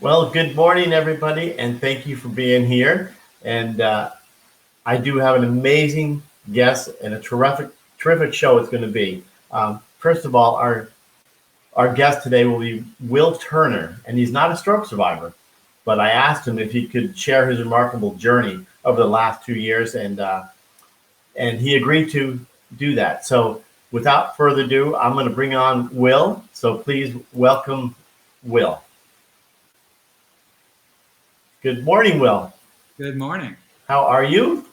Well, good morning, everybody, and thank you for being here. And I do have an amazing guest and a terrific show it's going to be. First of all, our guest today will be Will Turner, and he's not a stroke survivor, but I asked him if he could share his remarkable journey over the last 2 years, and he agreed to do that. So, without further ado, I'm going to bring on Will. So, please welcome Will. Good morning, Will. Good morning. How are you?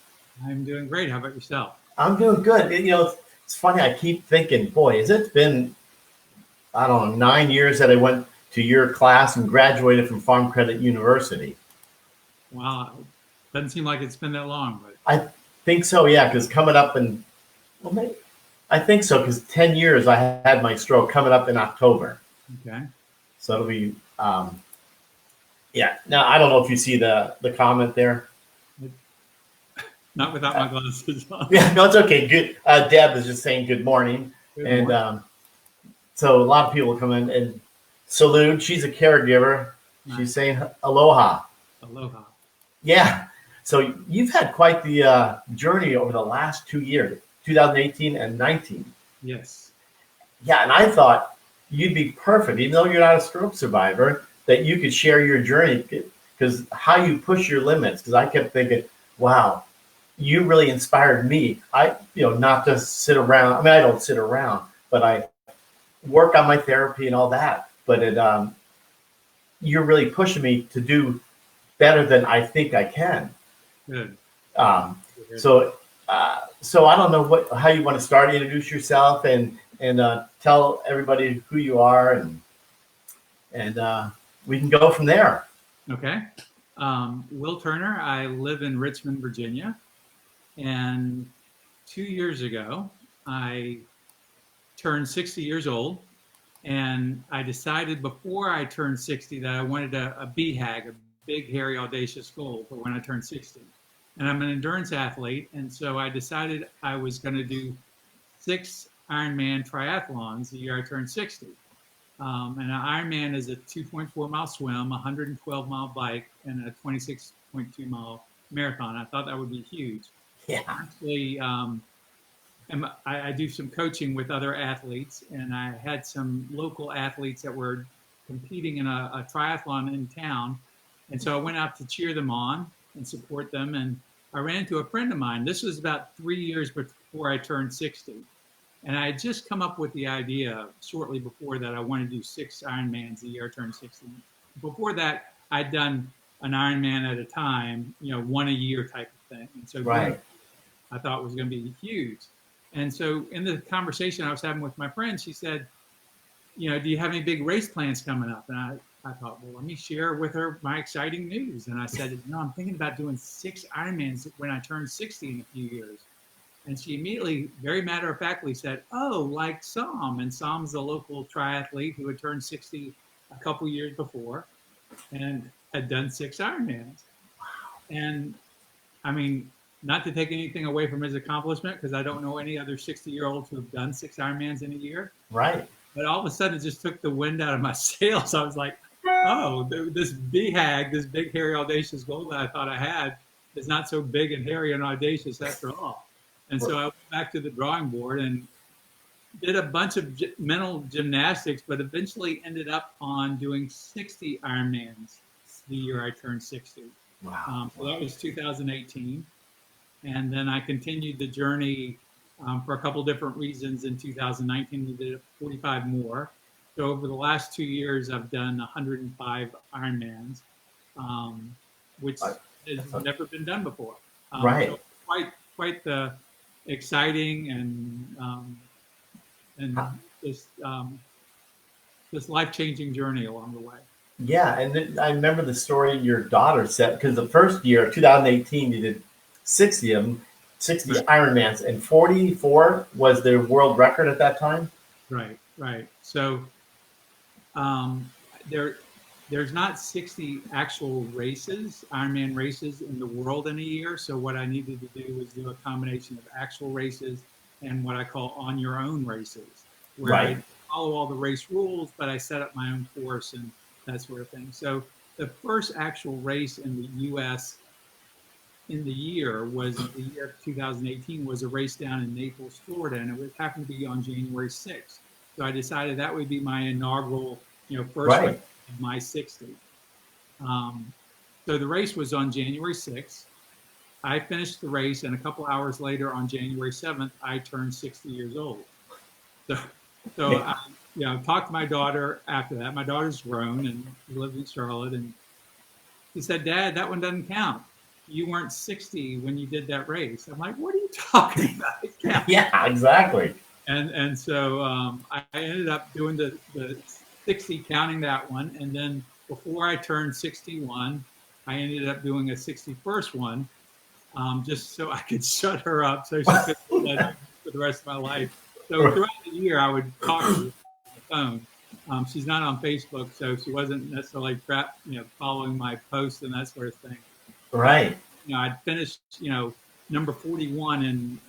I'm doing great. How about yourself? I'm doing good. It's funny. I keep thinking, boy, has it been, I don't know, 9 years that I went to your class and graduated from Farm Credit University. Wow, doesn't seem like it's been that long, but I think so, yeah, because coming up in, well, maybe, I think so, because 10 years I had my stroke coming up in October. okay. So it'll be, yeah. Now, I don't know if you see the comment there. Not without my glasses on. Yeah, no, it's okay. Good. Deb is just saying good morning. Good And morning. So a lot of people come in and salute. She's a caregiver. She's saying aloha. Aloha. Yeah. So you've had quite the journey over the last 2 years, 2018 and 19. Yes. Yeah, and I thought you'd be perfect, even though you're not a stroke survivor, that you could share your journey because how you push your limits. Because I kept thinking, wow, you really inspired me. Not to sit around. I mean, I don't sit around, but I work on my therapy and all that. But you're really pushing me to do better than I think I can. Good. Um, Good. so I don't know how you want to start. Introduce yourself and tell everybody who you are, and we can go from there. Okay. Will Turner. I live in Richmond, Virginia, and 2 years ago I turned 60 years old, and I decided before I turned 60 that I wanted a BHAG, a big, hairy, audacious goal for when I turned 60. And I'm an endurance athlete, and so I decided I was going to do 6 Ironman triathlons the year I turned 60. And an Ironman is a 2.4 mile swim, 112 mile bike, and a 26.2 mile marathon. I thought that would be huge. Yeah. Actually, I do some coaching with other athletes, and I had some local athletes that were competing in a triathlon in town. And so I went out to cheer them on and support them. And I ran into a friend of mine. This was about 3 years before I turned 60. And I had just come up with the idea shortly before that I wanted to do 6 Ironmans the year I turned 60. Before that, I'd done an Ironman at a time, one a year type of thing. And so Right. I thought was going to be huge. And so in the conversation I was having with my friend, she said, do you have any big race plans coming up? And I thought, well, let me share with her my exciting news. And I said, I'm thinking about doing 6 Ironmans when I turn 60 in a few years. And she immediately, very matter-of-factly said, oh, like Sam. And Sam's a local triathlete who had turned 60 a couple years before and had done 6 Ironmans. And I mean, not to take anything away from his accomplishment, because I don't know any other 60-year-olds who have done 6 Ironmans in a year. Right. But all of a sudden, it just took the wind out of my sails. I was like, oh, this BHAG, this big, hairy, audacious goal that I thought I had is not so big and hairy and audacious after all. And so I went back to the drawing board and did a bunch of mental gymnastics, but eventually ended up on doing 60 Ironmans the year I turned 60. Wow. So that was 2018. And then I continued the journey for a couple different reasons. In 2019, we did 45 more. So over the last 2 years, I've done 105 Ironmans, which has never been done before. Right. So quite the exciting and this life-changing journey along the way. Yeah, and then I remember the story your daughter said, because the first year, 2018, you did 60 of them, 60 Right. Ironmans, and 44 was the world record at that time. Right. So there's not 60 actual races, Ironman races in the world in a year. So what I needed to do was do a combination of actual races and what I call on your own races, where Right. I follow all the race rules, but I set up my own course and that sort of thing. So the first actual race in the U.S. in the year was the year of 2018 was a race down in Naples, Florida, and it happened to be on January 6th. So I decided that would be my inaugural, first race Right. of my 60. So the race was on January 6th. I finished the race, and a couple hours later, on January 7th, I turned 60 years old. So, so I, talked to my daughter after that. My daughter's grown and lives in Charlotte, and she said, "Dad, that one doesn't count. You weren't 60 when you did that race." I'm like, "What are you talking about? It counts." Yeah, exactly. And so I ended up doing the 60, counting that one, and then before I turned 61, I ended up doing a 61st one, just so I could shut her up, so she could let her for the rest of my life. So throughout the year, I would talk to her on the phone. She's not on Facebook, so she wasn't necessarily following my posts and that sort of thing. Right. I'd finished, number 41 in,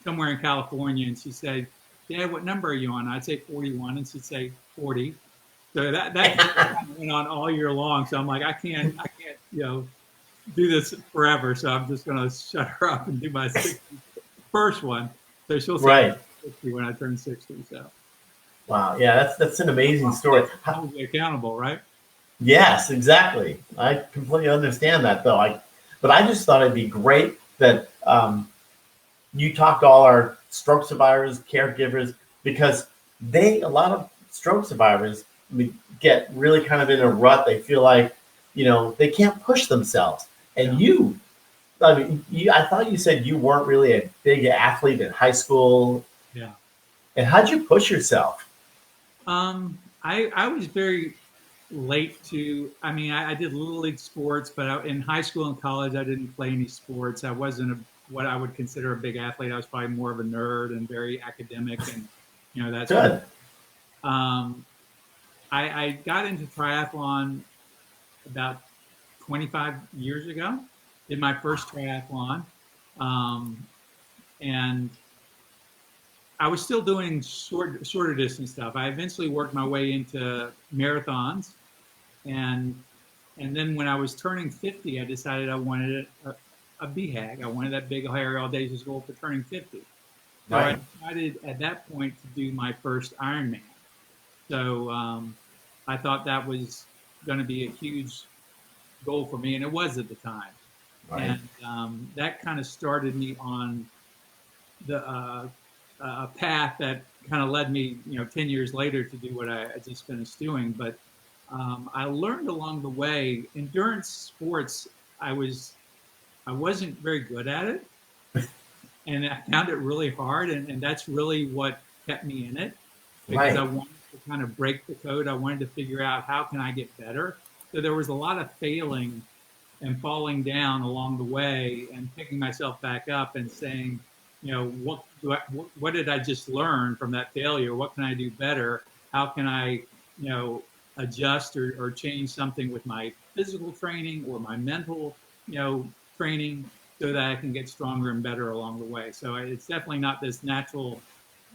somewhere in California, and she'd say, "Dad, what number are you on?" I'd say 41, and she'd say 40. So that went on all year long. So I'm like, I can't, do this forever. So I'm just going to shut her up and do my 61st one. So she'll say Right. 60 when I turn 60. So Wow. Yeah, that's an amazing story. I'll be accountable, right? Yes, exactly. I completely understand that, though. But I just thought it'd be great that you talk to all our stroke survivors, caregivers, because a lot of stroke survivors get really kind of in a rut. They feel like, they can't push themselves. And I thought you said you weren't really a big athlete in high school. Yeah. And how'd you push yourself? I was very late to, I did little league sports, but in high school and college, I didn't play any sports. I wasn't what I would consider a big athlete. I was probably more of a nerd and very academic, and that's Good. I got into triathlon about 25 years ago. Did my first triathlon, and I was still doing shorter distance stuff. I eventually worked my way into marathons, and then when I was turning 50, I decided I wanted a BHAG. I wanted that big, hairy, audacious goal for turning 50. So Right. I decided at that point to do my first Ironman. So I thought that was going to be a huge goal for me, and it was at the time. Right. And that kind of started me on the path that kind of led me, 10 years later to do what I just finished doing. But I learned along the way, endurance sports, I wasn't very good at it. And I found it really hard. And that's really what kept me in it, because I wanted to kind of break the code. I wanted to figure out, how can I get better? So there was a lot of failing and falling down along the way, and picking myself back up and saying, what did I just learn from that failure? What can I do better? How can I, adjust or change something with my physical training or my mental, training, so that I can get stronger and better along the way. So it's definitely not this natural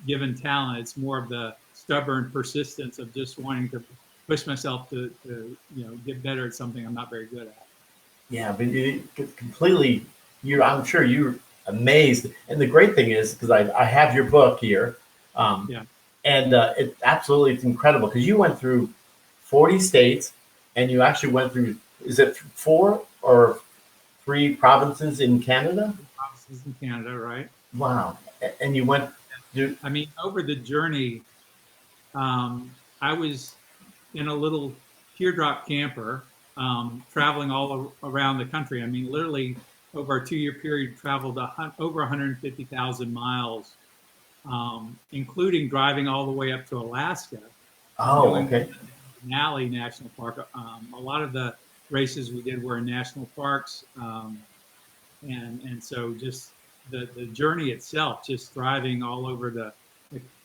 given talent. It's more of the stubborn persistence of just wanting to push myself to get better at something I'm not very good at. Yeah, but completely. I'm sure you're amazed. And the great thing is, because I have your book here, Yeah. and it's incredible, because you went through 40 states, and you actually went through, is it 4 or 3 provinces in Canada? Provinces in Canada, right? Wow. And you went through. Over the journey, I was in a little teardrop camper, traveling all around the country. Literally over a 2-year period, traveled over 150,000 miles, including driving all the way up to Alaska. Oh, okay. Denali National Park. A lot of the races we did were in national parks, and so just the journey itself, just driving all over the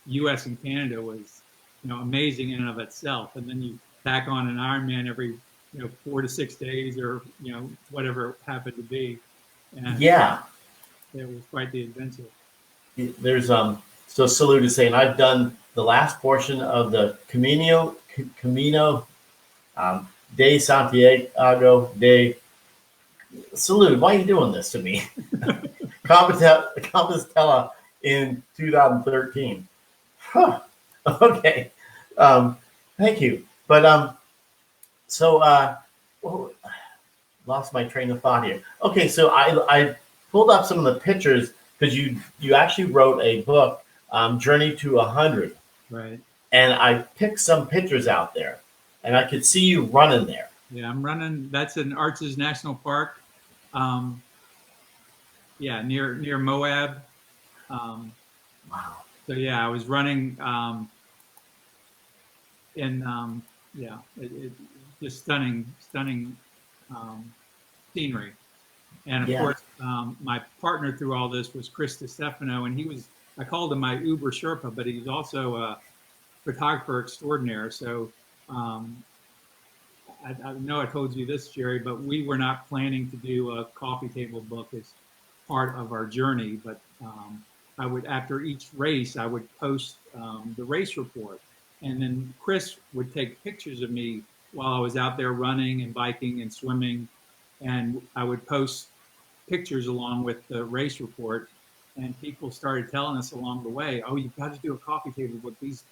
U.S. and Canada, was amazing in and of itself. And then you tack on an Ironman every 4 to 6 days, or whatever it happened to be. And Yeah. it was quite the adventure. There's so Salute is saying, I've done the last portion of the Camino, de Santiago de Salud. Why are you doing this to me? Compostela in 2013. Huh. Okay. Um, Thank you. But so well, lost my train of thought here. Okay, so I pulled up some of the pictures because you actually wrote a book, Journey to 100, Right. and I picked some pictures out there, and I could see you running there. Yeah, I'm running. That's in Arches National Park. Um, yeah, near Moab. Um, Wow. so yeah, I was running in yeah, just stunning um, scenery. And of Yeah. course, my partner through all this was Chris DiStefano, and he was, I called him my Uber Sherpa, but he's also a photographer extraordinaire. So um, I know I told you this, Jerry, but we were not planning to do a coffee table book as part of our journey. But I would, after each race, I would post the race report. And then Chris would take pictures of me while I was out there running and biking and swimming. And I would post pictures along with the race report. And people started telling us along the way, oh, you've got to do a coffee table book. These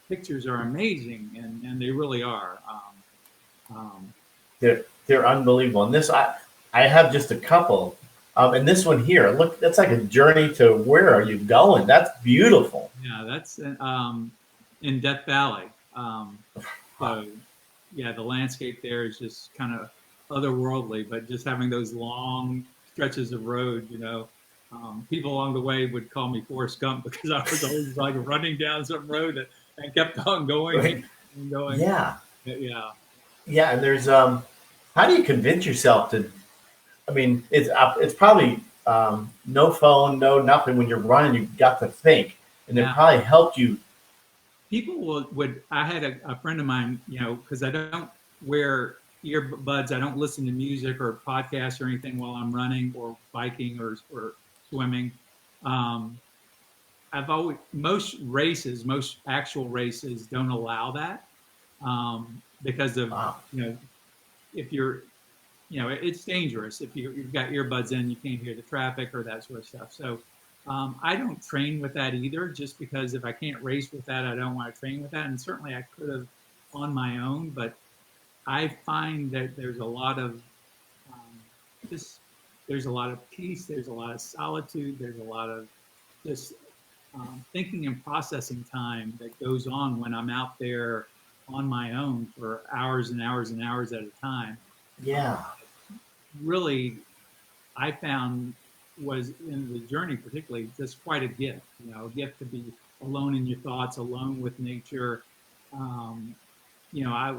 pictures are amazing. And they really are. Um, They're unbelievable. And this I have just a couple. And this one here, look, that's like a journey to where are you going? That's beautiful. yeah, that's in Death Valley. So, yeah, the landscape there is just kind of otherworldly, but just having those long stretches of road, people along the way would call me Forrest Gump because I was always like running down some road and kept on going Right. and going. Yeah. Yeah. Yeah, and there's how do you convince yourself to I mean, it's probably no phone, no nothing. When you're running, you got to think, and it Yeah. probably helped you. People would I had a friend of mine, because I don't wear earbuds, I don't listen to music or podcasts or anything while I'm running or biking or swimming. Um, I've always most actual races don't allow that because of Wow. if you're it's dangerous if you've got earbuds in, you can't hear the traffic or that sort of stuff. So I don't train with that either, just because if I can't race with that, I don't want to train with that. And certainly I could have on my own, but I find that there's a lot of um, just there's a lot of peace, there's a lot of solitude, there's a lot of just thinking and processing time that goes on when I'm out there on my own for hours and hours and hours at a time. Um, Yeah. really, I found was in the journey, particularly, just quite a gift. A gift to be alone in your thoughts, alone with nature. Um, I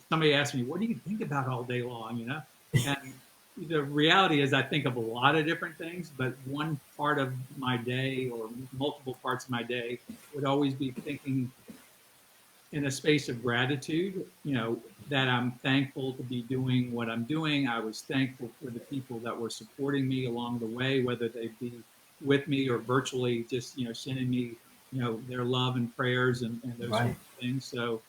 somebody asked me, "What do you think about all day long?" And the reality is, I think of a lot of different things, but one part of my day or multiple parts of my day would always be thinking in a space of gratitude, that I'm thankful to be doing what I'm doing. I was thankful for the people that were supporting me along the way, whether they be with me or virtually just, sending me, their love and prayers and those sorts Right. of things. So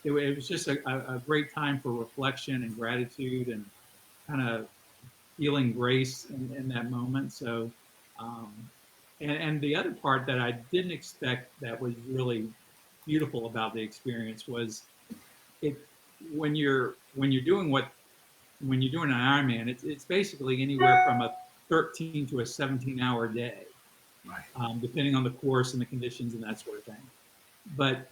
it was just a great time for reflection and gratitude and kind of feeling grace in that moment. So, um, and the other part that I didn't expect that was really beautiful about the experience was it when you're doing an Ironman, it's basically anywhere from a 13 to a 17-hour day, Right. depending on the course and the conditions and that sort of thing. But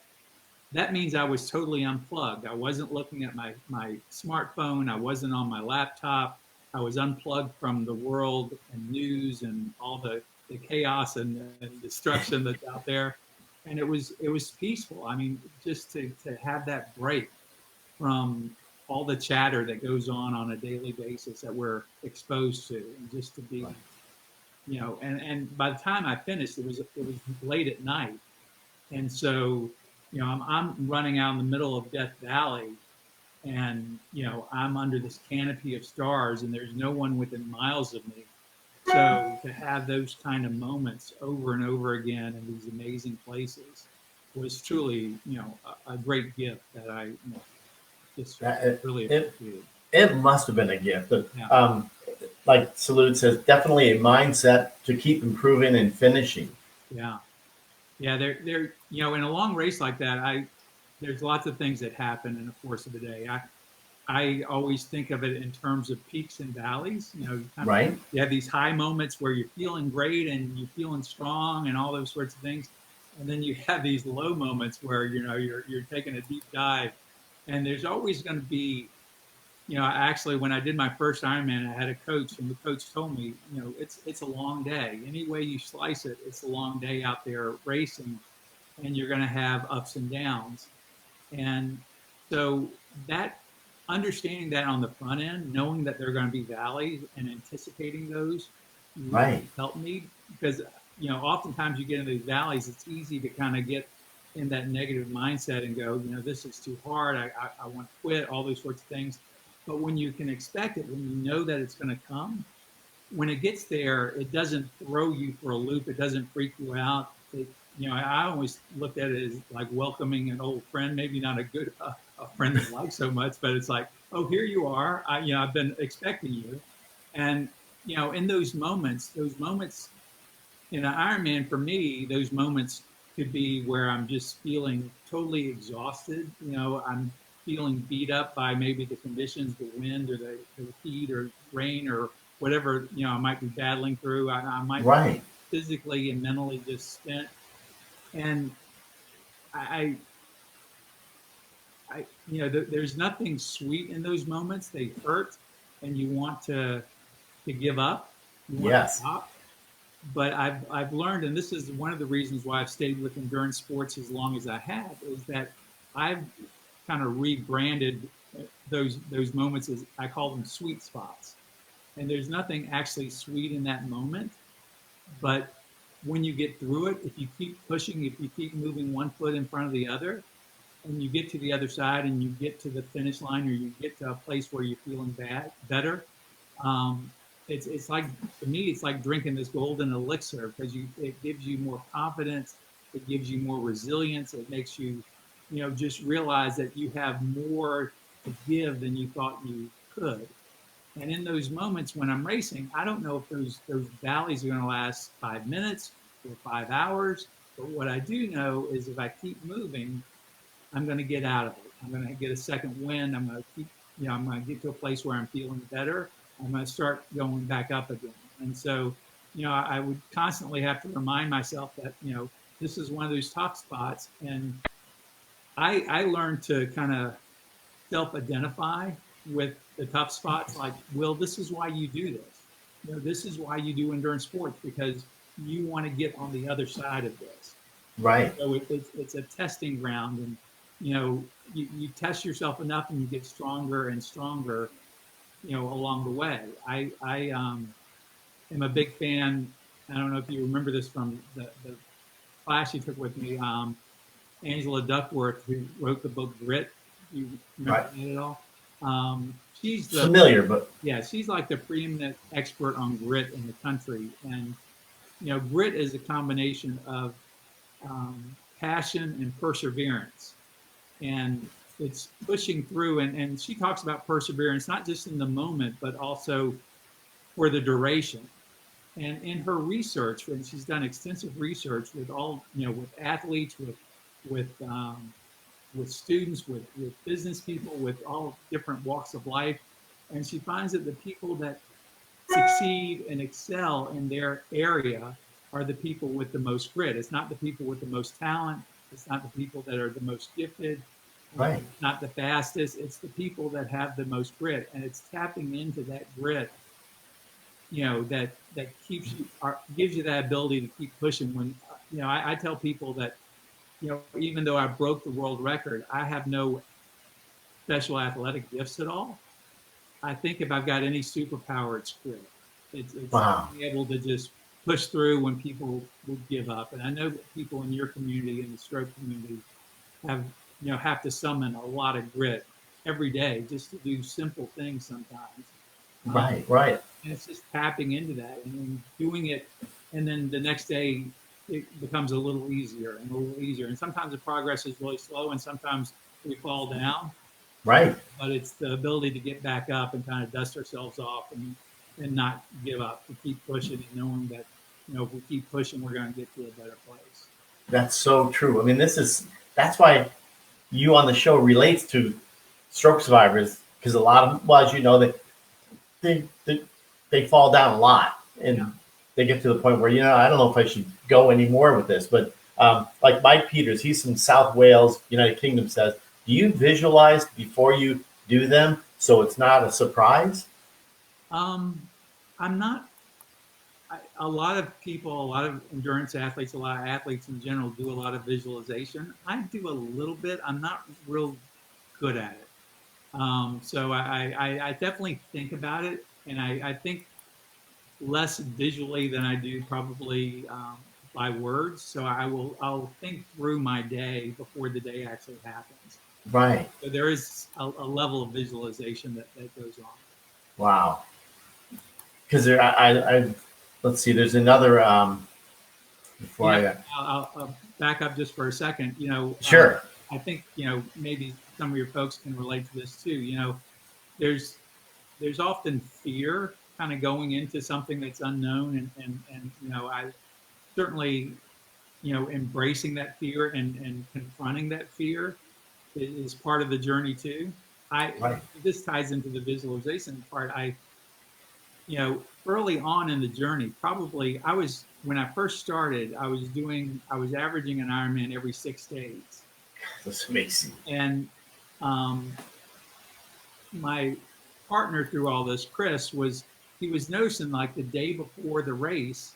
that means I was totally unplugged. I wasn't looking at my smartphone. I wasn't on my laptop. I was unplugged from the world and news and all the chaos and destruction that's out there. And it was peaceful. I mean, just to have that break from all the chatter that goes on a daily basis that we're exposed to, and just to be, Right. and by the time I finished, it was late at night, and so, I'm running out in the middle of Death Valley, and I'm under this canopy of stars, and there's no one within miles of me. So to have those kind of moments over and over again in these amazing places was truly, a great gift that I just It, really it, appreciate it must have been a gift. But, it. Yeah. like Salute says, definitely a mindset to keep improving and finishing. Yeah. Yeah. They're, you know, in a long race like that, there's lots of things that happen in the course of the day. I always think of it in terms of peaks and valleys. You know, Right? you have these high moments where you're feeling great and you're feeling strong and all those sorts of things, and then you have these low moments where you know you're taking a deep dive, and there's always going to be, you know, actually when I did my first Ironman, I had a coach, and the coach told me, you know, it's a long day. Any way you slice it, it's a long day out there racing, and you're going to have ups and downs. And so that understanding that on the front end, knowing that there are going to be valleys and anticipating those really Right. helped me because, you know, oftentimes you get into these valleys, it's easy to kind of get in that negative mindset and go, you know, this is too hard. I want to quit, all those sorts of things. But when you can expect it, when you know that it's going to come, when it gets there, it doesn't throw you for a loop. It doesn't freak you out. You know, I always looked at it as like welcoming an old friend, maybe not a good a friend that I like so much, but it's like, oh, here you are. You know, I've been expecting you, and you know, in those moments in an Ironman for me, those moments could be where I'm just feeling totally exhausted. You know, I'm feeling beat up by maybe the conditions, the wind or the heat or rain or whatever, you know, I might be battling through. I might be Right. physically and mentally just spent. And I, you know, there's nothing sweet in those moments. They hurt and you want to give up. You want to Yes. stop. But I've learned, and this is one of the reasons why I've stayed with endurance sports as long as I have, is that I've kind of rebranded those moments as I call them sweet spots. And there's nothing actually sweet in that moment, but when you get through it, if you keep pushing, if you keep moving one foot in front of the other, and you get to the other side and you get to the finish line or you get to a place where you're feeling better, um, it's like, to me it's like drinking this golden elixir because it gives you more confidence, it gives you more resilience, it makes you, you know, just realize that you have more to give than you thought you could. And in those moments when I'm racing, I don't know if those valleys are going to last 5 minutes or 5 hours, but what I do know is if I keep moving, I'm going to get out of it. I'm going to get a second wind. I'm going to keep, you know, I'm going to get to a place where I'm feeling better. I'm going to start going back up again. And so, you know, I would constantly have to remind myself that, you know, this is one of those tough spots. And I learned to kind of self-identify with the tough spots. Like, Will, this is why you do this. You know, this is why you do endurance sports because you want to get on the other side of this. Right. So it's a testing ground, and you know you test yourself enough, and you get stronger and stronger, you know, along the way. I am a big fan. I don't know if you remember this from the class you took with me. Angela Duckworth, who wrote the book Grit. You remember Right. that at all? She's the Familiar, but Yeah, she's like the preeminent expert on grit in the country, and you know, grit is a combination of passion and perseverance. And it's pushing through. And she talks about perseverance, not just in the moment, but also for the duration. And in her research, and she's done extensive research with all, you know, with athletes, with students, with business people, with all different walks of life. And she finds that the people that succeed and excel in their area are the people with the most grit. It's not the people with the most talent. It's not the people that are the most gifted. right. Not the fastest. It's the people that have the most grit, and it's tapping into that grit. You know, that keeps you, gives you that ability to keep pushing. When you know, I tell people that, you know, even though I broke the world record, I have no special athletic gifts at all. I think if I've got any superpower, it's grit. It's Wow. being able to just push through when people would give up. And I know that people in your community, in the stroke community, have, you know, have to summon a lot of grit every day just to do simple things sometimes. Right. Right. And it's just tapping into that and then doing it, and then the next day it becomes a little easier and a little easier. And sometimes the progress is really slow, and sometimes we fall down. Right. but it's the ability to get back up and kind of dust ourselves off and not give up, to keep pushing and knowing that, if we keep pushing, we're going to get to a better place. That's so true. I mean, that's why you on the show relates to stroke survivors, because a lot of, well, as you know, they fall down a lot, and Yeah. they get to the point where, I don't know if I should go anymore with this, but like Mike Peters, he's from South Wales, United Kingdom, says, do you visualize before you do them so it's not a surprise? I'm not. A lot of people, a lot of endurance athletes, a lot of athletes in general do a lot of visualization. I do a little bit. I'm not real good at it. So I definitely think about it, and I think less visually than I do probably by words. So I'll think through my day before the day actually happens. Right. So there is a level of visualization that goes on. Wow. Because let's see, there's another, before I'll back up just for a second. Sure. I think maybe some of your folks can relate to this too. There's often fear kind of going into something that's unknown, and I certainly embracing that fear and confronting that fear is part of the journey too. Right. This ties into the visualization part. Early on in the journey, probably when I first started, I was averaging an Ironman every 6 days. That's amazing. And my partner through all this, Chris, he was noticing like the day before the race,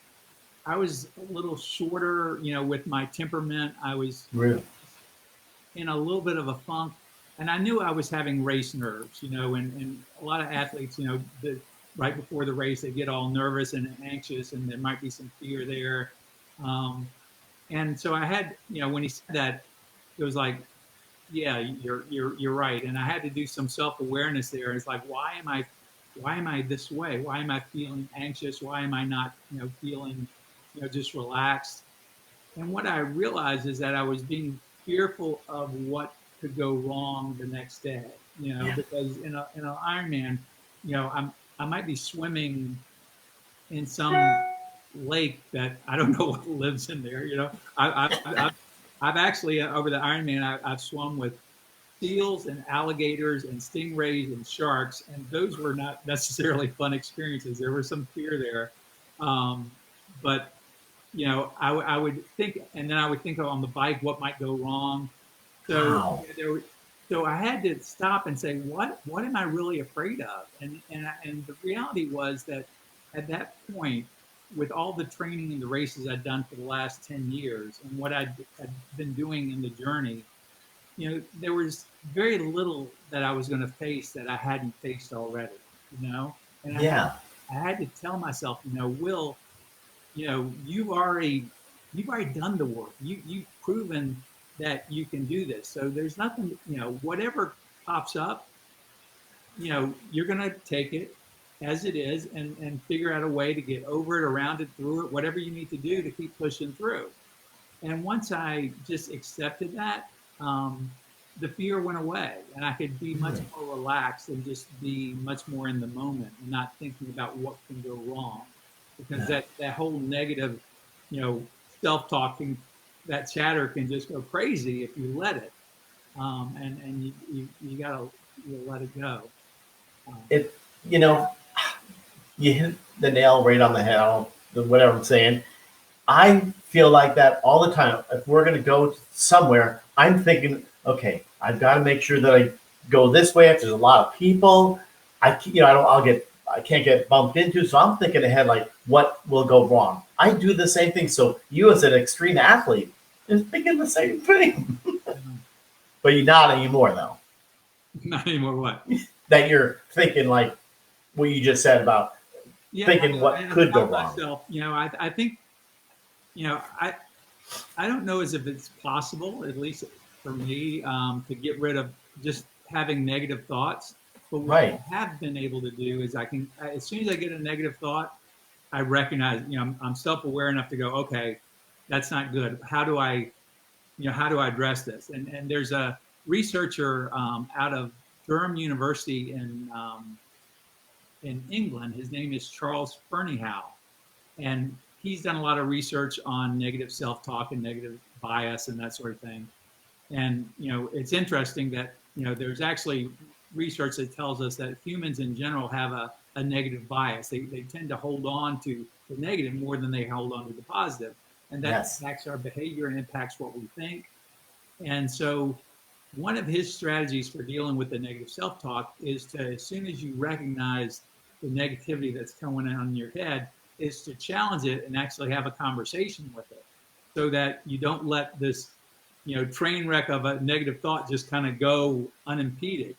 I was a little shorter, with my temperament. I was Really? in a little bit of a funk, and I knew I was having race nerves, and a lot of athletes, right before the race, they get all nervous and anxious, and there might be some fear there. And so I had, when he said that, it was like, yeah, you're right. And I had to do some self-awareness there. It's like, why am I this way? Why am I feeling anxious? Why am I not, feeling, just relaxed? And what I realized is that I was being fearful of what could go wrong the next day, because in an Ironman, I might be swimming in some lake that I don't know what lives in there. I've actually over the Ironman, I've swum with seals and alligators and stingrays and sharks, and those were not necessarily fun experiences. There was some fear there, but I would think, and then I would think on the bike what might go wrong. So Wow. so I had to stop and say, what am I really afraid of? And the reality was that at that point, with all the training and the races I'd done for the last 10 years and what had been doing in the journey, there was very little that I was going to face that I hadn't faced already, and Yeah. I had to tell myself, Will, you've already done the work. You've proven that you can do this. So there's nothing, whatever pops up, you're going to take it as it is and figure out a way to get over it, around it, through it, whatever you need to do to keep pushing through. And once I just accepted that, the fear went away, and I could be much more relaxed and just be much more in the moment and not thinking about what can go wrong. Because that whole negative, self-talking, that chatter can just go crazy if you let it. And you gotta let it go. It, you know, you hit the nail right on the head. Whatever I'm saying, I feel like that all the time. If we're going to go somewhere, I'm thinking, okay, I've got to make sure that I go this way. If there's a lot of people, I can't get bumped into. So I'm thinking ahead, like what will go wrong. I do the same thing. So you, as an extreme athlete, is thinking the same thing, but you're not anymore, though. Not anymore. What? That you're thinking like what you just said about thinking what could go wrong. Myself, I think, I don't know as if it's possible, at least for me, to get rid of just having negative thoughts. But what I have been able to do is as soon as I get a negative thought, I recognize, I'm self-aware enough to go, okay, that's not good. How do I address this? And there's a researcher out of Durham University in England. His name is Charles Fernyhough, and he's done a lot of research on negative self-talk and negative bias and that sort of thing. And it's interesting that there's actually research that tells us that humans in general have a negative bias. They tend to hold on to the negative more than they hold on to the positive, and that impacts our behavior and impacts what we think. And so one of his strategies for dealing with the negative self-talk is to, as soon as you recognize the negativity that's coming on in your head, is to challenge it and actually have a conversation with it, so that you don't let this train wreck of a negative thought just kind of go unimpeded.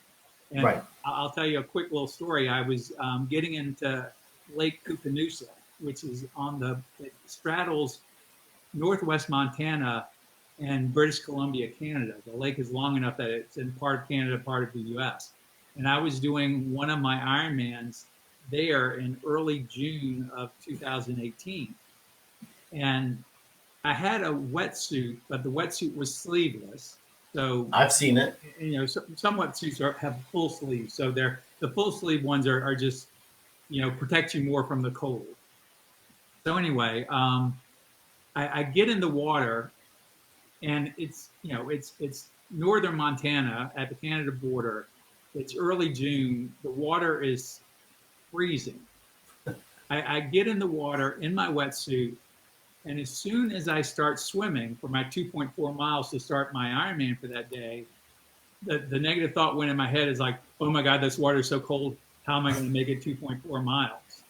And I'll tell you a quick little story. I was getting into Lake Koocanusa, which is it straddles northwest Montana and British Columbia, Canada. The lake is long enough that it's in part of Canada, part of the US. And I was doing one of my Ironmans there in early June of 2018. And I had a wetsuit, but the wetsuit was sleeveless. So I've seen it. Some wetsuits have full sleeves. So the full sleeve ones are just, protect you more from the cold. So anyway, I get in the water, and it's northern Montana at the Canada border. It's early June. The water is freezing. I get in the water in my wetsuit, and as soon as I start swimming for my 2.4 miles to start my Ironman for that day, the negative thought went in my head is like, oh my God, this water is so cold. How am I going to make it 2.4 miles?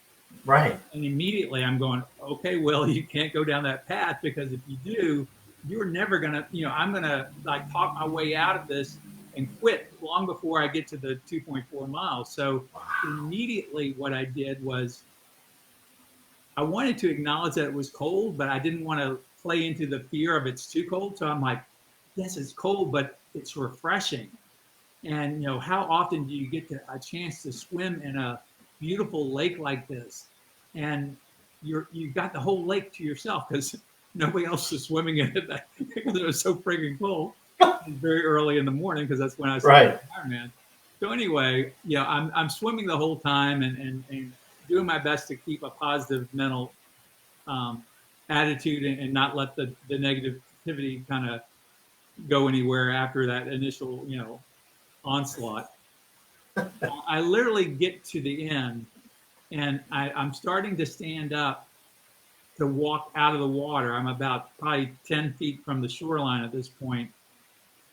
Right. And immediately I'm going, okay, Will, you can't go down that path, because if you do, you're never going to, I'm going to like talk my way out of this and quit long before I get to the 2.4 miles. So immediately what I did was, I wanted to acknowledge that it was cold, but I didn't want to play into the fear of it's too cold. So I'm like, yes, it's cold, but it's refreshing. And how often do you get a chance to swim in a beautiful lake like this, and you've got the whole lake to yourself, because nobody else is swimming in it because it was so freaking cold. Very early in the morning, because that's when I started Ironman. So anyway, I'm swimming the whole time and doing my best to keep a positive mental attitude and not let the negativity kind of go anywhere after that initial onslaught. I literally get to the end, and I'm starting to stand up to walk out of the water. I'm about probably 10 feet from the shoreline at this point.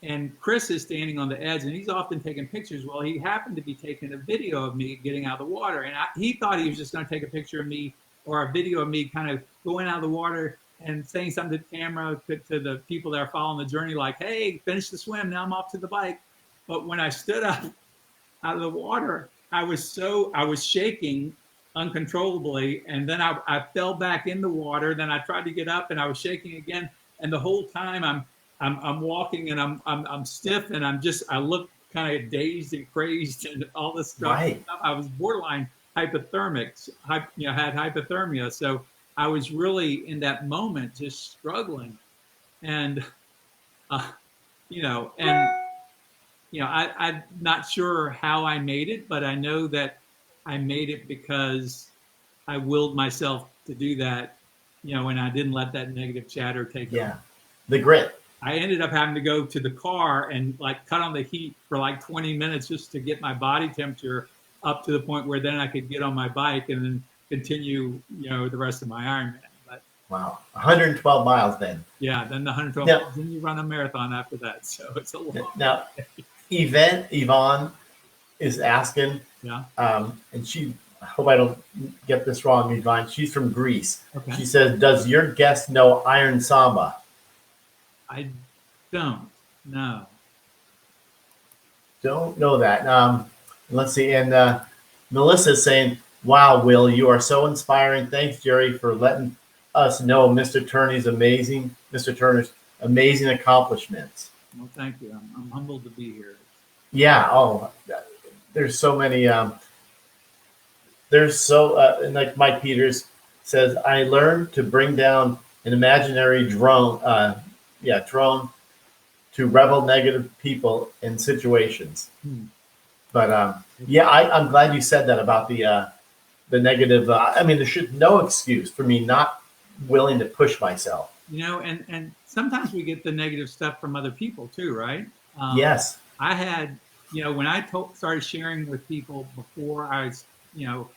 And Chris is standing on the edge, and he's often taking pictures. Well, he happened to be taking a video of me getting out of the water. And he thought he was just going to take a picture of me or a video of me kind of going out of the water and saying something to the camera, to the people that are following the journey, like, hey, finish the swim. Now I'm off to the bike. But when I stood up out of the water, I was shaking uncontrollably. And then I fell back in the water. Then I tried to get up, and I was shaking again. And the whole time I'm walking, and I'm stiff, and I look kind of dazed and crazed and all this stuff. Right. I was borderline hypothermic, had hypothermia. So I was really in that moment just struggling, and I'm not sure how I made it, but I know that I made it because I willed myself to do that, and I didn't let that negative chatter take over. The grit. I ended up having to go to the car and like cut on the heat for like 20 minutes just to get my body temperature up to the point where then I could get on my bike and then continue, the rest of my Ironman. But wow, 112 miles then. Yeah, then the 112 miles, then you run a marathon after that. So it's a long. Now, Yvonne is asking, and she, I hope I don't get this wrong, Yvonne. She's from Greece. Okay. She says, does your guest know Iron Samba? I don't know. Don't know that. Let's see. And Melissa's saying, wow, Will, you are so inspiring. Thanks, Jerry, for letting us know Mr. Turner's amazing accomplishments. Well, thank you. I'm humbled to be here. Yeah. Oh, there's so many. And like Mike Peters says, I learned to bring down an imaginary drone to rebel negative people in situations. But yeah, I'm glad you said that about the negative. I mean, there should no excuse for me not willing to push myself. You know, and sometimes we get the negative stuff from other people too, right? Um, Yes. I had, you know, when I started sharing with people before I was, you know,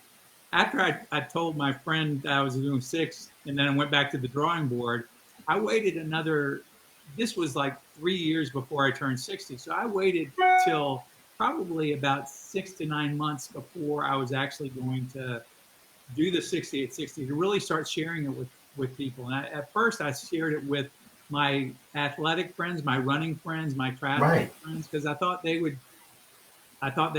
after I told my friend that I was doing six and then I went back to the drawing board, I waited another, this was like 3 years before I turned 60. So I waited till probably about 6 to 9 months before I was actually going to do the 60 at 60 to really start sharing it with people. And at first I shared it with my athletic friends, my running friends, my triathlon Right. friends, because I thought they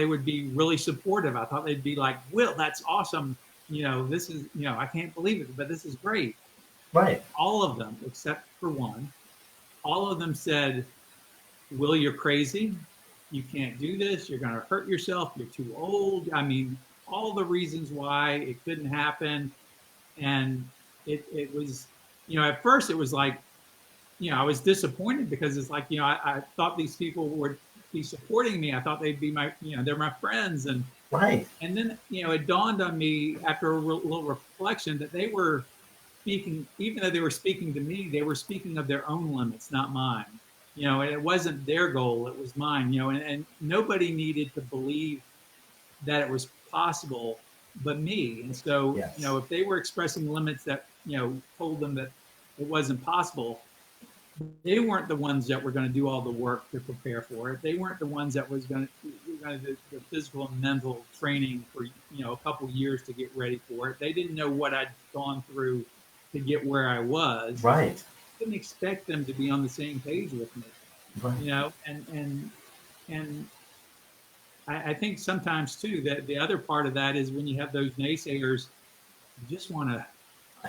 would be really supportive. I thought they'd be like, Will, that's awesome. You know, this is, you know, I can't believe it, but this is great. Right. All of them, except for one, all of them said, Will, you're crazy. You can't do this. You're going to hurt yourself. You're too old. I mean, all the reasons why it couldn't happen. And it was, you know, at first it was like, you know, I was disappointed because it's like, you know, I thought these people would be supporting me. I thought they'd be my, you know, they're my friends. Right. And then, you know, it dawned on me after a little reflection that they were speaking, even though they were speaking to me, they were speaking of their own limits, not mine. You know, and it wasn't their goal, it was mine, you know, and nobody needed to believe that it was possible but me. And so, you Yes. know, if they were expressing limits that, you know, told them that it wasn't possible, they weren't the ones that were going to do all the work to prepare for it. They weren't the ones that was going to do the physical and mental training for, you know, a couple years to get ready for it. They didn't know what I'd gone through to get where I was. Right. I didn't expect them to be on the same page with me, Right. you know, and I think sometimes too that the other part of that is when you have those naysayers, you just want to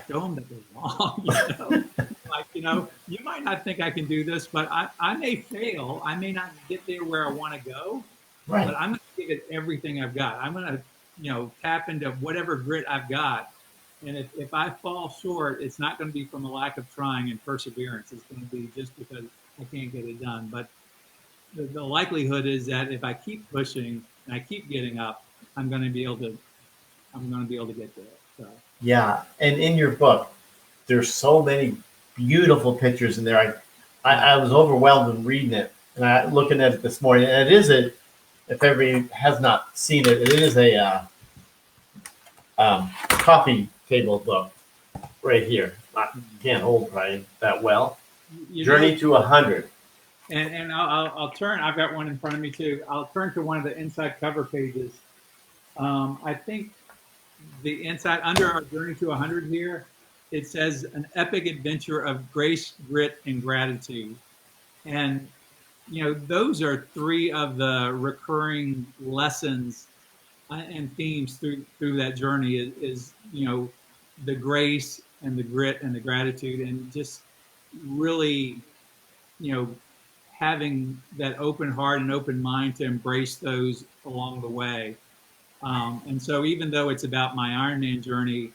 show them that they're wrong. You know, like, you know, you might not think I can do this, but I may fail. I may not get there where I want to go, but Right. I'm going to give it everything I've got. I'm going to, you know, tap into whatever grit I've got. And if I fall short, it's not going to be from a lack of trying and perseverance. It's going to be just because I can't get it done. But the likelihood is that if I keep pushing and I keep getting up, I'm going to be able to, I'm going to be able to get there. So. Yeah. And in your book, there's so many beautiful pictures in there. I was overwhelmed in reading it, and I looking at it this morning. And it is a, if everybody has not seen it, it is a coffee table book right here. I can't hold probably that well. You Journey know, to 100. and I'll turn. I've got one in front of me too. I'll turn to one of the inside cover pages. I think the inside under our journey to 100 here, it says an epic adventure of grace, grit, and gratitude. And you know, those are three of the recurring lessons and themes through that journey. Is you know, the grace and the grit and the gratitude, and just really, you know, having that open heart and open mind to embrace those along the way. And so even though it's about my Ironman journey,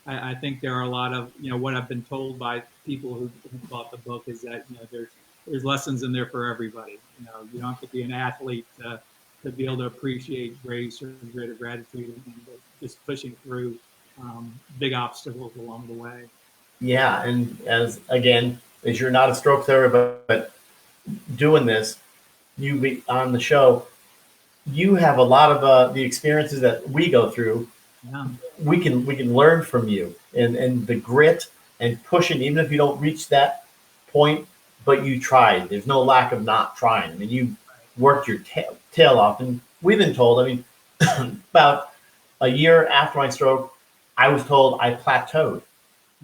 I think there are a lot of, you know, what I've been told by people who bought the book is that, you know, there's lessons in there for everybody. You know, you don't have to be an athlete to be able to appreciate grace or grit or gratitude and just pushing through big obstacles along the way. Yeah, and as again, as you're not a stroke therapist, but doing this, you be on the show, you have a lot of the experiences that we go through. Yeah. We can learn from you, and the grit and pushing, even if you don't reach that point, but you tried. There's no lack of not trying. I mean, you worked your tail off, and we've been told. I mean, about a year after my stroke, I was told I plateaued.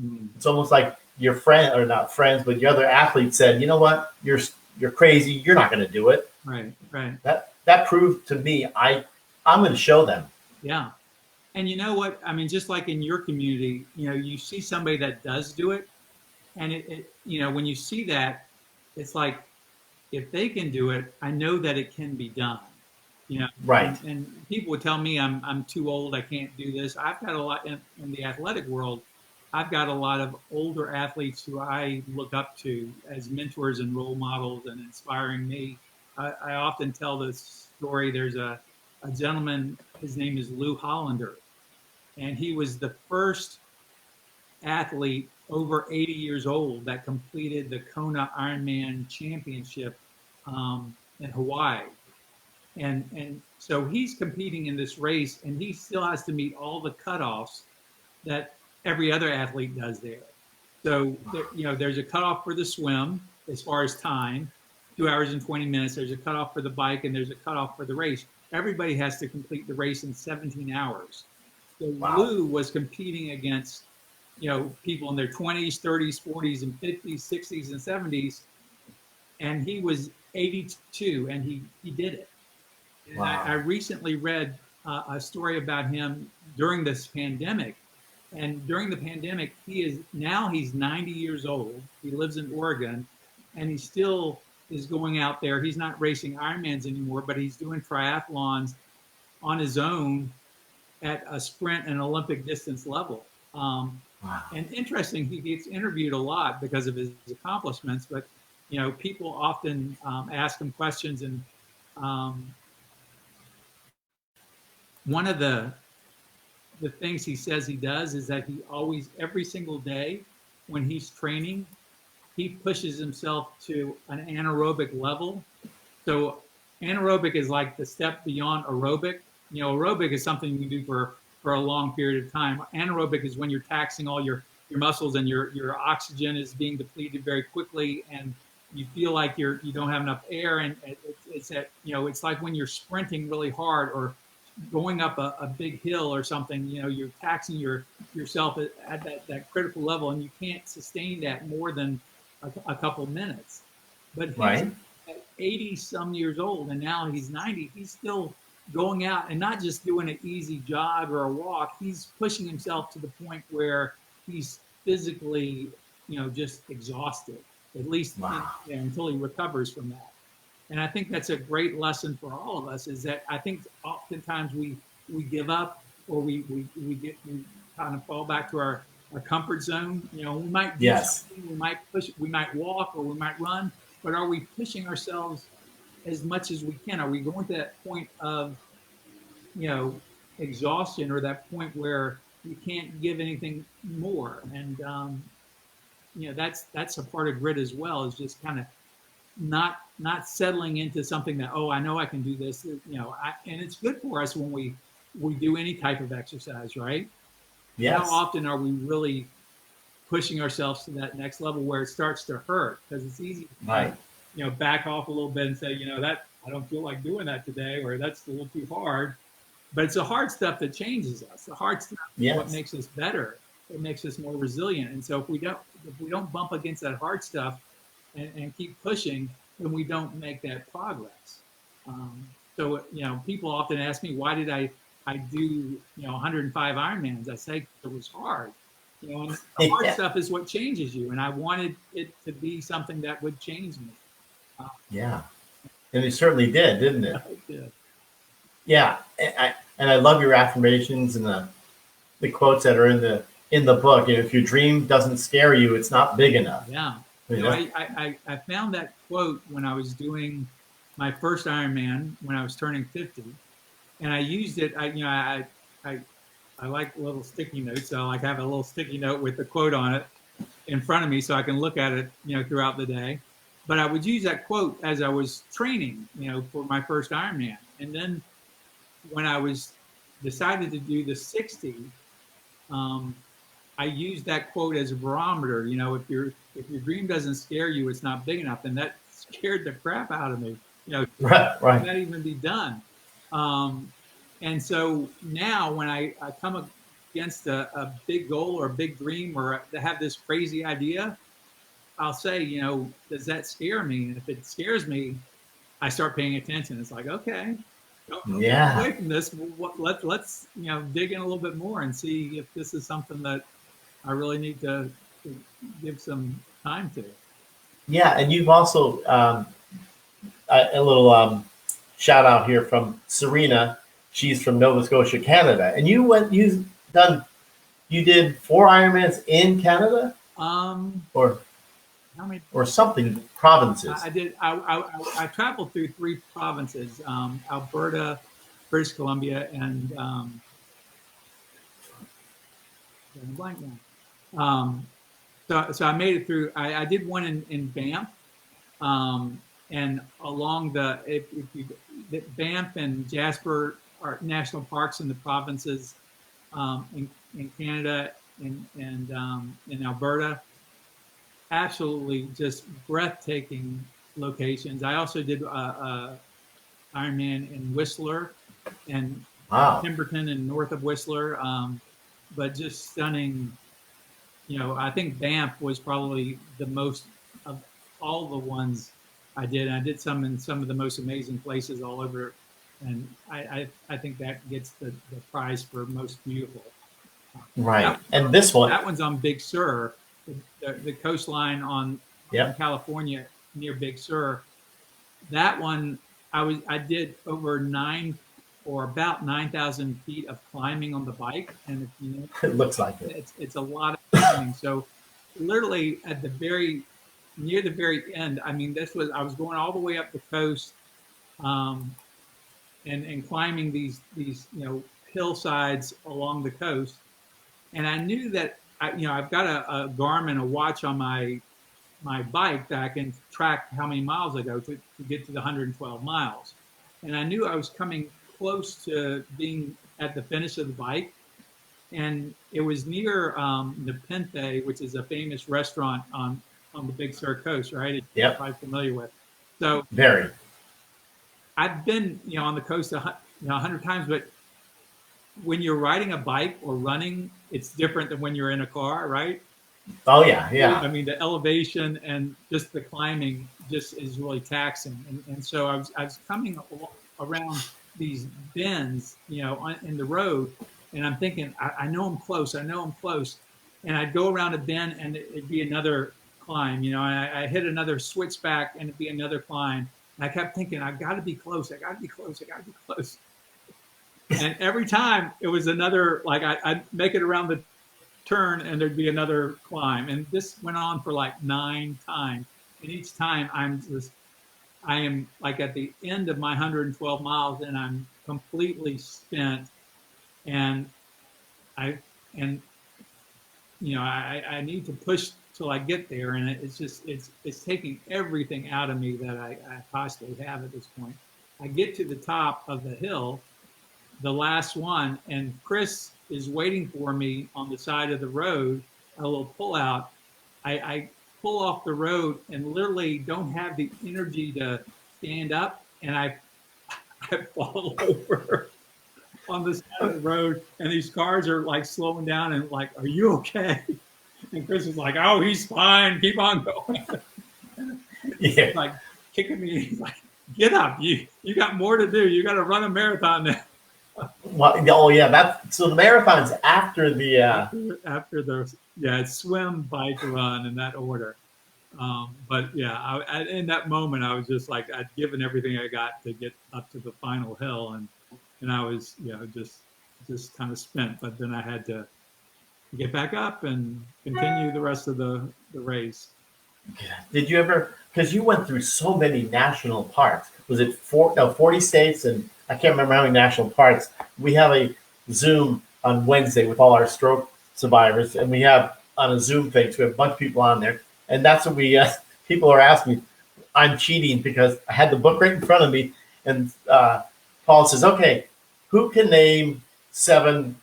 Mm. It's almost like your friend, or not friends, but your other athletes said, "You know what? You're crazy. You're not going to do it." Right. Right. That proved to me I'm going to show them. Yeah. And you know what? I mean, just like in your community, you know, you see somebody that does do it, and you know, when you see that, it's like, if they can do it, I know that it can be done. You know, Right. and people would tell me I'm too old, I can't do this. I've got a lot in the athletic world. I've got a lot of older athletes who I look up to as mentors and role models and inspiring me. I often tell this story. There's a a gentleman. His name is Lou Hollander, and he was the first athlete over 80 years old that completed the Kona Ironman Championship in Hawaii. And so he's competing in this race, and he still has to meet all the cutoffs that every other athlete does there. So there's a cutoff for the swim as far as time, 2 hours and 20 minutes. There's a cutoff for the bike, and there's a cutoff for the race. Everybody has to complete the race in 17 hours. So Wow. Lou was competing against people in their 20s, 30s, 40s, and 50s, 60s, and 70s, and he was 82, and he did it. And Wow. I recently read a story about him during this pandemic. And during the pandemic, he's 90 years old. He lives in Oregon, and he still is going out there. He's not racing Ironmans anymore, but he's doing triathlons on his own at a sprint and Olympic distance level. Wow. And interesting, he gets interviewed a lot because of his accomplishments, but people often ask him questions, and one of the things he says he does is that he always, every single day when he's training, he pushes himself to an anaerobic level. So anaerobic is like the step beyond aerobic. Aerobic is something you do for a long period of time. Anaerobic is when you're taxing all your muscles, and your oxygen is being depleted very quickly, and you feel like you don't have enough air. And it's like when you're sprinting really hard or going up a big hill or something, you're taxing yourself at that critical level, and you can't sustain that more than a couple minutes. But he's Right. at 80 some years old, and now he's 90. He's still going out and not just doing an easy jog or a walk. He's pushing himself to the point where he's physically, just exhausted, at least Wow. until he recovers from that. And I think that's a great lesson for all of us, is that I think oftentimes we give up, or we kind of fall back to our comfort zone. We might do Yes. something, we might push, we might walk, or we might run, but are we pushing ourselves as much as we can? Are we going to that point of exhaustion, or that point where you can't give anything more? And that's a part of grit as well, is just kind of not settling into something that, I know I can do this, and it's good for us when we do any type of exercise, right? Yes. How often are we really pushing ourselves to that next level where it starts to hurt? Because it's easy to Right. back off a little bit and say, that I don't feel like doing that today, or that's a little too hard. But it's the hard stuff that changes us. The hard stuff is what makes us better. It makes us more resilient. And so if we don't bump against that hard stuff and keep pushing, then we don't make that progress. So people often ask me, why did I do 105 Ironmans? I say it was hard. And the hard stuff is what changes you. And I wanted it to be something that would change me. Yeah. And it certainly did, didn't it? It did. Yeah. And I love your affirmations and the quotes that are in the book. If your dream doesn't scare you, it's not big enough. Yeah. I found that quote when I was doing my first Ironman when I was turning 50, and I used it. I like little sticky notes, so I have a little sticky note with the quote on it in front of me, so I can look at it, throughout the day. But I would use that quote as I was training, for my first Ironman, and then when I was decided to do the 60. I used that quote as a barometer. If your dream doesn't scare you, it's not big enough. And that scared the crap out of me. Right. Can that even be done? And so now when I come against a big goal or a big dream, or to have this crazy idea, I'll say, does that scare me? And if it scares me, I start paying attention. It's like, okay, Yeah. away from this. Let's dig in a little bit more and see if this is something that I really need to give some time to. Yeah, and you've also a little shout out here from Serena. She's from Nova Scotia, Canada, and you did 4 Ironmans in Canada, or how many? Or something provinces. I did. I traveled through 3 provinces: Alberta, British Columbia, and blank now. So I made it through. I did one in Banff, and along if you Banff and Jasper are national parks in the provinces in Canada and in Alberta. Absolutely just breathtaking locations. I also did Ironman in Whistler and Wow. Timberton and north of Whistler, but just stunning. I think Banff was probably the most of all the ones I did. I did some in some of the most amazing places all over, and I think that gets the prize for most beautiful. Right. And this one, That one's on Big Sur, the coastline on yep. California near Big Sur. That one I did over about 9,000 feet of climbing on the bike, and if you know, It looks like it. it's a lot of climbing. So literally at near the very end, I mean, I was going all the way up the coast, and climbing these hillsides along the coast, and I knew that I've got a Garmin, a watch on my bike that I can track how many miles I go to get to the 112 miles. And I knew I was coming close to being at the finish of the bike. And it was near Nepenthe, which is a famous restaurant on the Big Sur coast, right? You're Yep. probably familiar with. So Very. I've been, on the coast 100 times, but when you're riding a bike or running, it's different than when you're in a car, right? Oh yeah, yeah. I mean, the elevation and just the climbing just is really taxing. And so I was coming around these bends, in the road, and I'm thinking, I know I'm close. I know I'm close. And I'd go around a bend and it'd be another climb. I hit another switchback and it'd be another climb. And I kept thinking, I've got to be close. I got to be close. I got to be close. And every time it was another, like I'd make it around the turn and there'd be another climb. And this went on for like 9 times. And each time I am like at the end of my 112 miles and I'm completely spent. And I need to push till I get there. And it's taking everything out of me that I possibly have at this point. I get to the top of the hill, the last one, and Chris is waiting for me on the side of the road, a little pull out. I pull off the road and literally don't have the energy to stand up, and I fall over on the side of the road, and these cars are like slowing down and like, "Are you okay?" And Chris is like, "Oh, he's fine. Keep on going." Yeah. Like kicking me. He's like, "Get up. You got more to do. You got to run a marathon now." Well, oh yeah, so the marathon's after the after the it's swim, bike, run in that order. But yeah, in that moment, I was just like, I'd given everything I got to get up to the final hill, and I was just kind of spent. But then I had to get back up and continue the rest of the race. Did you ever, because you went through so many national parks, was it 40 states, and I can't remember how many national parks. We have a Zoom on Wednesday with all our stroke survivors, and we have on a Zoom thing, so we have a bunch of people on there, and that's what people are asking me. I'm cheating because I had the book right in front of me, and Paul says, okay, who can name 7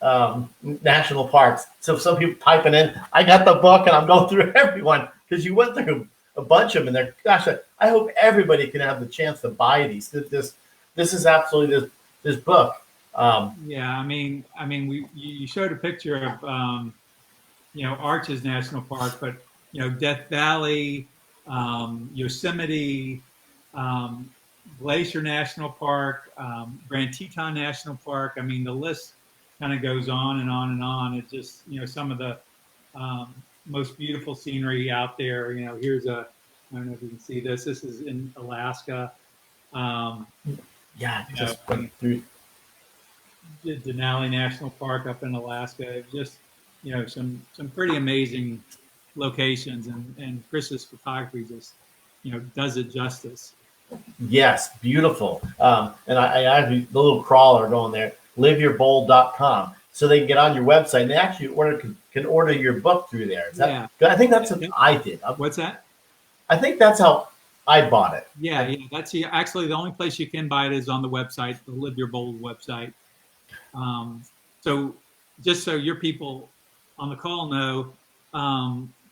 national parks? So some people typing in, I got the book and I'm going through everyone, because you went through a bunch of them, and they're, gosh, I hope everybody can have the chance to buy these. This is absolutely this book. Yeah, I mean, you showed a picture of Arches National Park, but Death Valley, Yosemite, Glacier National Park, Grand Teton National Park. I mean, the list kind of goes on and on and on. It's just some of the most beautiful scenery out there. Here's I don't know if you can see this. This is in Alaska. Yeah, just went through Denali National Park up in Alaska. Just some pretty amazing locations, and Chris's photography just does it justice. Yes, beautiful. And I have the little crawler going there, liveyourbold.com. So they can get on your website and they actually can order your book through there. Is that Yeah. good? I think that's what I did. What's that? I think that's how I bought it. Yeah, yeah. That's actually the only place you can buy it is on the website, the Live Your Bold website. Um, so just so your people on the call know,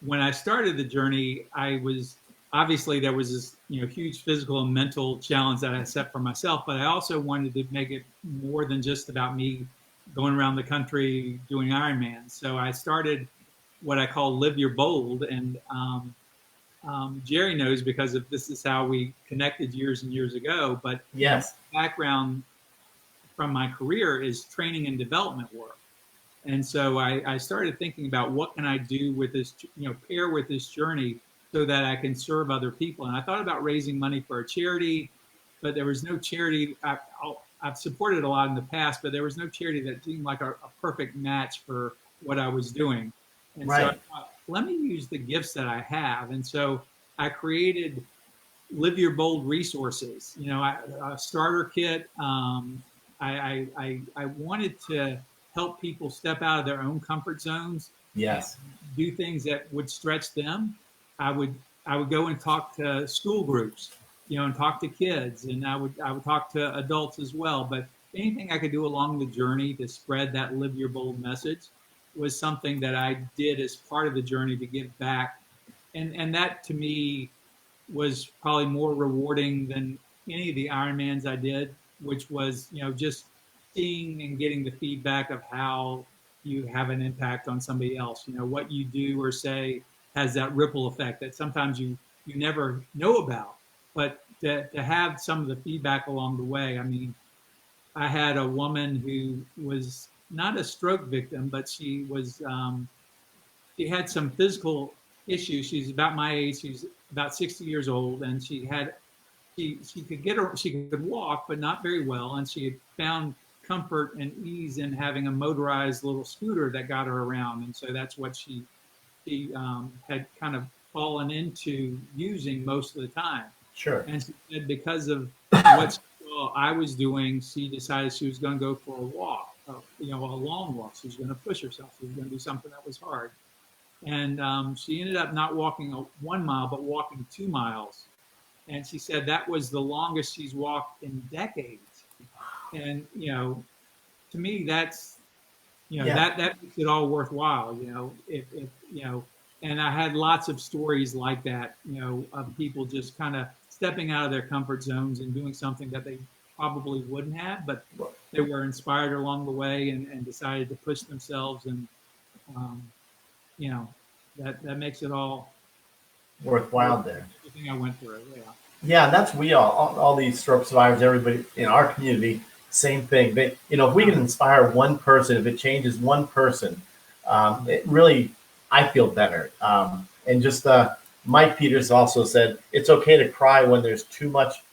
when I started the journey, I was obviously there was this huge physical and mental challenge that I set for myself, but I also wanted to make it more than just about me going around the country doing Ironman. So I started what I call Live Your Bold, and Jerry knows because of this is how we connected years and years ago. But Yes. background from my career is training and development work. And so I started thinking about what can I do with this, pair with this journey so that I can serve other people. And I thought about raising money for a charity, but there was no charity. I've supported a lot in the past, but there was no charity that seemed like a perfect match for what I was doing. And so I Right. thought, let me use the gifts that I have. And so I created Live Your Bold resources, a starter kit. I wanted to help people step out of their own comfort zones and Yes. do things that would stretch them. I would I would go and talk to school groups, and talk to kids, and I would talk to adults as well. But anything I could do along the journey to spread that Live Your Bold message was something that I did as part of the journey to give back, and that to me was probably more rewarding than any of the Ironmans I did, which was, just seeing and getting the feedback of how you have an impact on somebody else. What you do or say has that ripple effect that sometimes you never know about. But to have some of the feedback along the way, I mean, I had a woman who was not a stroke victim, but she had some physical issues. She's about my age. She's about 60 years old, and she could she could walk, but not very well. And she had found comfort and ease in having a motorized little scooter that got her around. And so that's what she had kind of fallen into using most of the time. Sure. And she said because of what she saw I was doing, she decided she was going to go for a walk, a long walk. She was going to push herself. She was going to do something that was hard. And she ended up not walking 1 mile, but walking 2 miles. And she said that was the longest she's walked in decades. And to me, that's Yeah. that makes it all worthwhile. If and I had lots of stories like that. Of people just kind of stepping out of their comfort zones and doing something that they probably wouldn't have, but they were inspired along the way and decided to push themselves and um, you know, that makes it all Worthwhile worth there. everything I went through. Yeah. Yeah, and that's we all these stroke survivors, everybody in our community, same thing. But if we can inspire one person, if it changes one person, it really, I feel better. And just Mike Peters also said it's okay to cry when there's too much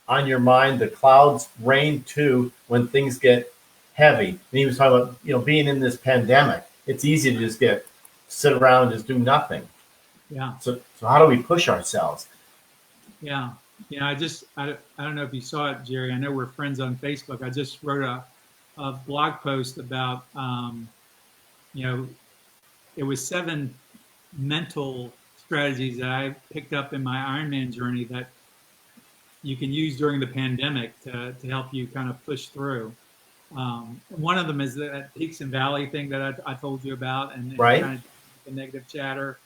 on your mind. The clouds rain too when things get heavy. And he was talking about being in this pandemic. It's easy to just sit around and just do nothing. Yeah. So how do we push ourselves? Yeah. I don't know if you saw it, Jerry. I know we're friends on Facebook. I just wrote a blog post about, you know, it was 7 mental strategies that I picked up in my Ironman journey that you can use during the pandemic to help you kind of push through. One of them is that peaks and valley thing that I told you about, and Right? kind of the negative chatter.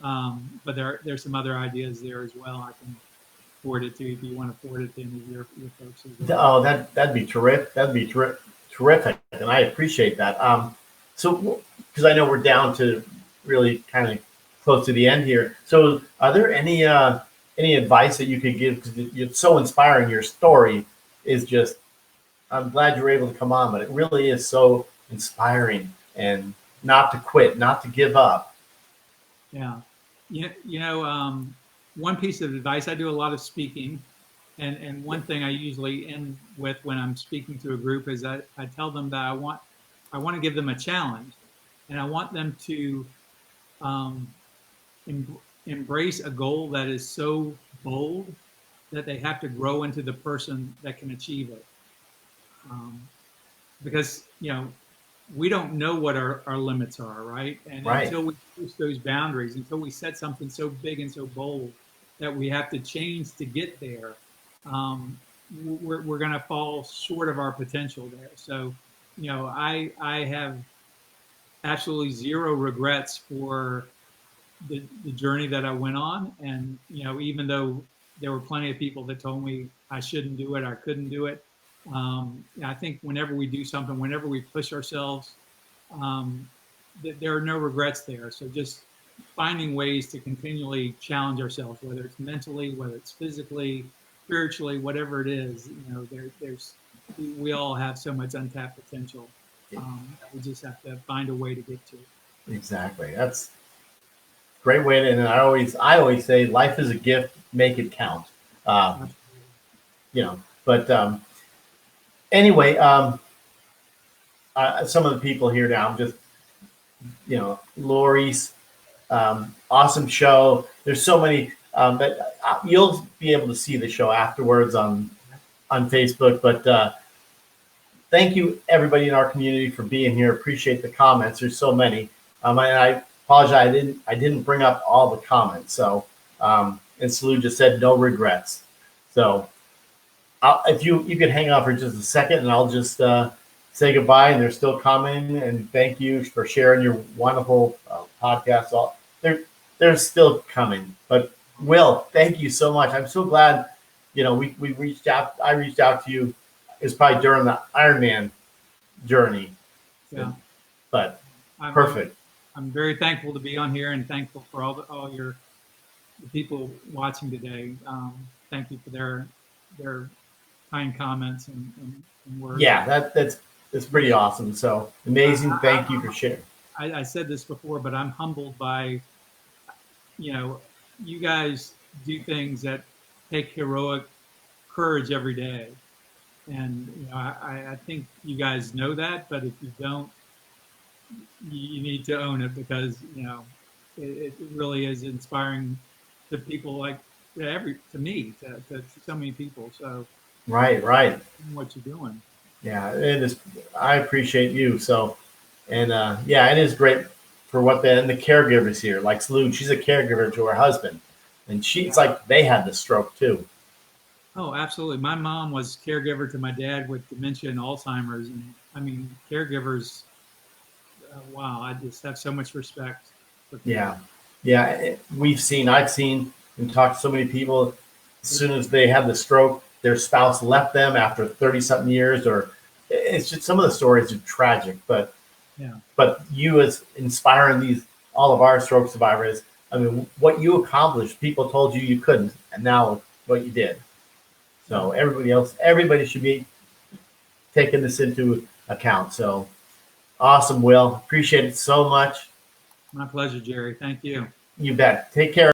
But there's some other ideas there as well. I can forward it to you if you want to forward it to any of your folks as well. Oh, that'd be terrific. That'd be terrific, and I appreciate that. So, because I know we're down to really kind of close to the end here. So, are there any advice that you could give? Because it's so inspiring. Your story is just. I'm glad you were able to come on, but it really is so inspiring, and not to quit, not to give up. Yeah. One piece of advice, I do a lot of speaking. And one thing I usually end with when I'm speaking to a group is I tell them that I want to give them a challenge, and I want them to um, embrace a goal that is so bold that they have to grow into the person that can achieve it. Because, we don't know what our limits are, right? And Right. until we push those boundaries, until we set something so big and so bold that we have to change to get there, we're going to fall short of our potential there. So, I have absolutely zero regrets for the journey that I went on. And, even though there were plenty of people that told me I shouldn't do it, I couldn't do it. I think whenever we do something, whenever we push ourselves, there are no regrets there. So just finding ways to continually challenge ourselves, whether it's mentally, whether it's physically, spiritually, whatever it is, we all have so much untapped potential. We just have to find a way to get to it. Exactly. That's a great way to, and I always say life is a gift, make it count. But anyway, some of the people here now, I'm just, Lori's, awesome show. There's so many, but you'll be able to see the show afterwards on Facebook. But thank you everybody in our community for being here. Appreciate the comments. There's so many. And I apologize. I didn't bring up all the comments. So, and Salud just said no regrets. So, if you could hang on for just a second, and I'll just say goodbye. And they're still coming. And thank you for sharing your wonderful podcast. They're still coming. But Will, thank you so much. I'm so glad. We reached out. I reached out to you. It's probably during the Ironman journey. Yeah. But perfect. I'm very thankful to be on here, and thankful for all the people watching today. Thank you for their kind comments and words. Yeah, that's pretty awesome. So amazing. Thank you for sharing. I said this before, but I'm humbled by, you guys do things that take heroic courage every day. And, I think you guys know that, but if you don't, you need to own it, because, it really is inspiring to people like to me, to so many people. So right. What you're doing. Yeah, it is. I appreciate you. So, and yeah, it is great for and the caregivers here, like Salud, she's a caregiver to her husband, and it's like they had the stroke too. Oh, absolutely. My mom was caregiver to my dad with dementia and Alzheimer's, and I mean, caregivers. Wow, I just have so much respect for people. Yeah. I've seen and talked to so many people. As soon as they had the stroke, their spouse left them after 30-something years, or it's just some of the stories are tragic. But you, as inspiring all of our stroke survivors, I mean, what you accomplished, people told you couldn't, and now what you did. So everybody should be taking this into account. So awesome, Will. Appreciate it so much. My pleasure, Jerry. Thank you. You bet. Take care.